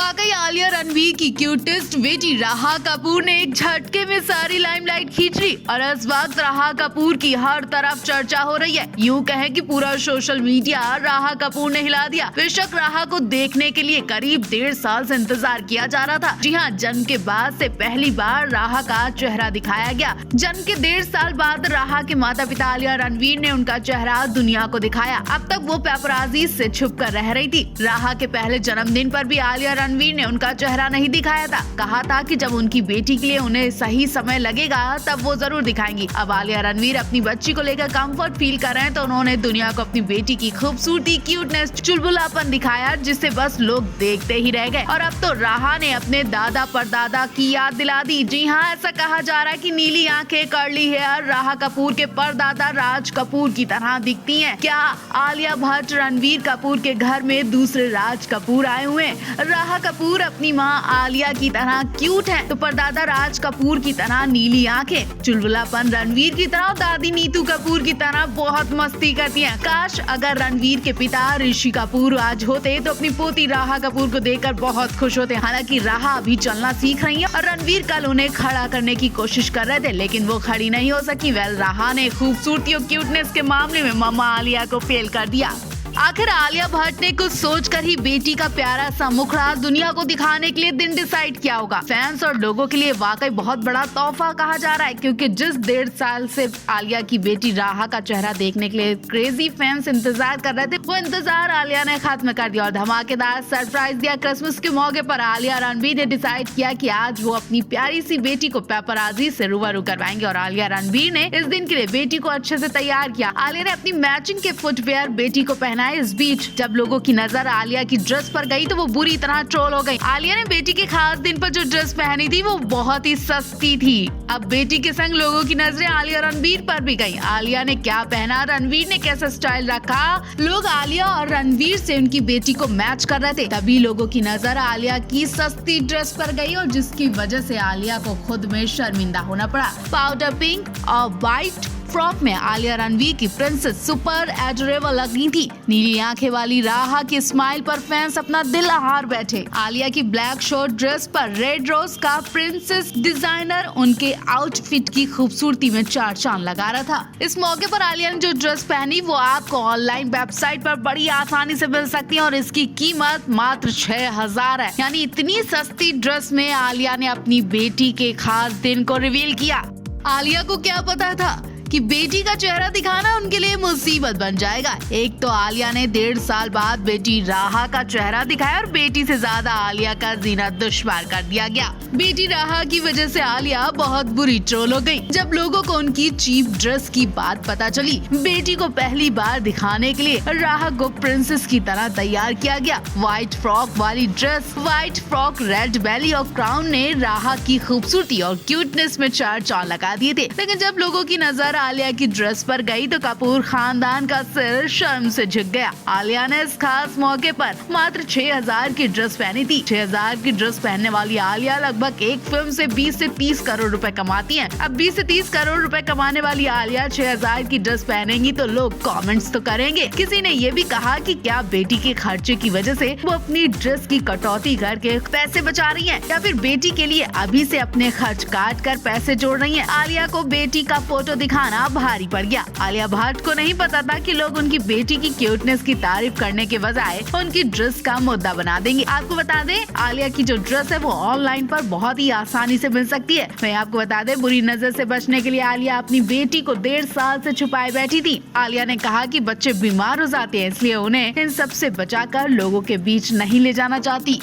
वाकई आलिया रणवीर की क्यूटेस्ट बेटी राहा कपूर ने एक झटके में सारी लाइमलाइट खींच ली और इस वक्त राहा कपूर की हर तरफ चर्चा हो रही है। यूं कहें कि पूरा सोशल मीडिया राहा कपूर ने हिला दिया। बेशक राहा को देखने के लिए करीब 1.5 साल से इंतजार किया जा रहा था। जी हाँ, जन्म के बाद से पहली बार राहा का चेहरा दिखाया गया। जन्म के 1.5 साल बाद राहा के माता पिता आलिया रणवीर ने उनका चेहरा दुनिया को दिखाया। अब तक वो पेपराजी से छुप कर रह रही थी। राहा के पहले जन्मदिन पर भी आलिया रणवीर ने उनका चेहरा नहीं दिखाया था। कहा था कि जब उनकी बेटी के लिए उन्हें सही समय लगेगा तब वो जरूर दिखाएंगी। अब आलिया रणवीर अपनी बच्ची को लेकर कंफर्ट फील कर रहे हैं तो उन्होंने दुनिया को अपनी बेटी की खूबसूरती, क्यूटनेस, चुलबुलापन दिखाया जिसे बस लोग देखते ही रह गए। और अब तो राहा ने अपने दादा परदादा की याद दिला दी। जी हाँ, ऐसा कहा जा रहा है कि नीली आंखें, कर्ली हेयर राहा कपूर के परदादा राज कपूर की तरह दिखती हैं। क्या आलिया भट्ट रणवीर कपूर के घर में दूसरे राज कपूर आए हुए हैं? राहा कपूर अपनी माँ आलिया की तरह क्यूट है तो परदादा राज कपूर की तरह नीली आंखें, चुलबुलापन रणवीर की तरह, दादी नीतू कपूर की तरह बहुत मस्ती करती हैं। काश अगर रणवीर के पिता ऋषि कपूर आज होते तो अपनी पोती राहा कपूर को देखकर बहुत खुश होते। हालांकि राहा अभी चलना सीख रही है और रणवीर कल उन्हें खड़ा करने की कोशिश कर रहे थे लेकिन वो खड़ी नहीं हो सकी। राहा ने खूबसूरती और क्यूटनेस के मामले में मम्मा आलिया को फेल कर दिया। आखिर आलिया भट्ट ने कुछ सोचकर ही बेटी का प्यारा सा मुखड़ा दुनिया को दिखाने के लिए दिन डिसाइड किया होगा। फैंस और लोगों के लिए वाकई बहुत बड़ा तोहफा कहा जा रहा है क्योंकि जिस 1.5 साल से आलिया की बेटी राहा का चेहरा देखने के लिए क्रेजी फैंस इंतजार कर रहे थे, वो इंतजार आलिया ने खत्म कर दिया और धमाकेदार सरप्राइज दिया। क्रिसमस के मौके पर आलिया रणवीर ने डिसाइड किया कि आज वो अपनी प्यारी सी बेटी को पेपराजी से रूबरू करवाएंगे और आलिया रणवीर ने इस दिन के लिए बेटी को अच्छे से तैयार किया। आलिया ने अपनी मैचिंग के फुटवेयर बेटी को पहनाए। इस बीच जब लोगों की नजर आलिया की ड्रेस पर गई तो वो बुरी तरह ट्रोल हो गई। आलिया ने बेटी के खास दिन पर जो ड्रेस पहनी थी वो बहुत ही सस्ती थी। अब बेटी के संग लोगों की नजरें आलिया रणवीर पर भी गई। आलिया ने क्या पहना, रणवीर ने कैसा स्टाइल रखा, लोग आलिया और रणवीर से उनकी बेटी को मैच कर रहे थे। तभी लोगों की नजर आलिया की सस्ती ड्रेस पर गई और जिसकी वजह से आलिया को खुद में शर्मिंदा होना पड़ा। पाउडर पिंक और व्हाइट फ्रॉक में आलिया रणवीर की प्रिंसेस सुपर एडोरेबल लगी थी। नीली आंखें वाली राहा की स्माइल पर फैंस अपना दिल हार बैठे। आलिया की ब्लैक शॉर्ट ड्रेस पर रेड रोज का प्रिंसेस डिजाइनर उनके आउटफिट की खूबसूरती में चार चांद लगा रहा था। इस मौके पर आलिया ने जो ड्रेस पहनी वो आपको ऑनलाइन वेबसाइट पर बड़ी आसानी से मिल सकती है और इसकी कीमत मात्र 6,000 है। यानी इतनी सस्ती ड्रेस में आलिया ने अपनी बेटी के खास दिन को रिवील किया। आलिया को क्या पता था कि बेटी का चेहरा दिखाना उनके लिए मुसीबत बन जाएगा। एक तो आलिया ने 1.5 साल बाद बेटी राहा का चेहरा दिखाया और बेटी से ज्यादा आलिया का जीना दुश्वार कर दिया गया। बेटी राहा की वजह से आलिया बहुत बुरी ट्रोल हो गई। जब लोगों को उनकी चीप ड्रेस की बात पता चली, बेटी को पहली बार दिखाने के लिए राहा को प्रिंसेस की तरह तैयार किया गया। व्हाइट फ्रॉक वाली ड्रेस, व्हाइट फ्रॉक, रेड बेली और क्राउन ने राहा की खूबसूरती और क्यूटनेस में चार चांद लगा दिए थे। लेकिन जब लोगों की नजर आलिया की ड्रेस पर गई तो कपूर खानदान का सिर शर्म से झुक गया। आलिया ने इस खास मौके पर मात्र 6,000 की ड्रेस पहनी थी। 6,000 की ड्रेस पहनने वाली आलिया लगभग एक फिल्म से 20 से 30 करोड़ रुपए कमाती हैं। अब 20 से 30 करोड़ रुपए कमाने वाली आलिया 6,000 की ड्रेस पहनेंगी तो लोग कमेंट्स तो करेंगे। किसी ने ये भी कहा कि क्या बेटी के खर्चे की वजह से वो अपनी ड्रेस की कटौती करके पैसे बचा रही है या फिर बेटी के लिए अभी से अपने खर्च काट कर पैसे जोड़ रही है। आलिया को बेटी का फोटो दिखाना भारी पड़ गया। आलिया भट्ट को नहीं पता था कि लोग उनकी बेटी की क्यूटनेस की तारीफ करने के बजाय उनकी ड्रेस का मुद्दा बना देंगे। आपको बता दें, आलिया की जो ड्रेस है वो ऑनलाइन पर बहुत ही आसानी से मिल सकती है। मैं आपको बता दें, बुरी नजर से बचने के लिए आलिया अपनी बेटी को 1.5 साल से छुपाए बैठी थी। आलिया ने कहा कि बच्चे बीमार हो जाते हैं इसलिए उन्हें इन सब से बचाकर लोगों के बीच नहीं ले जाना चाहती।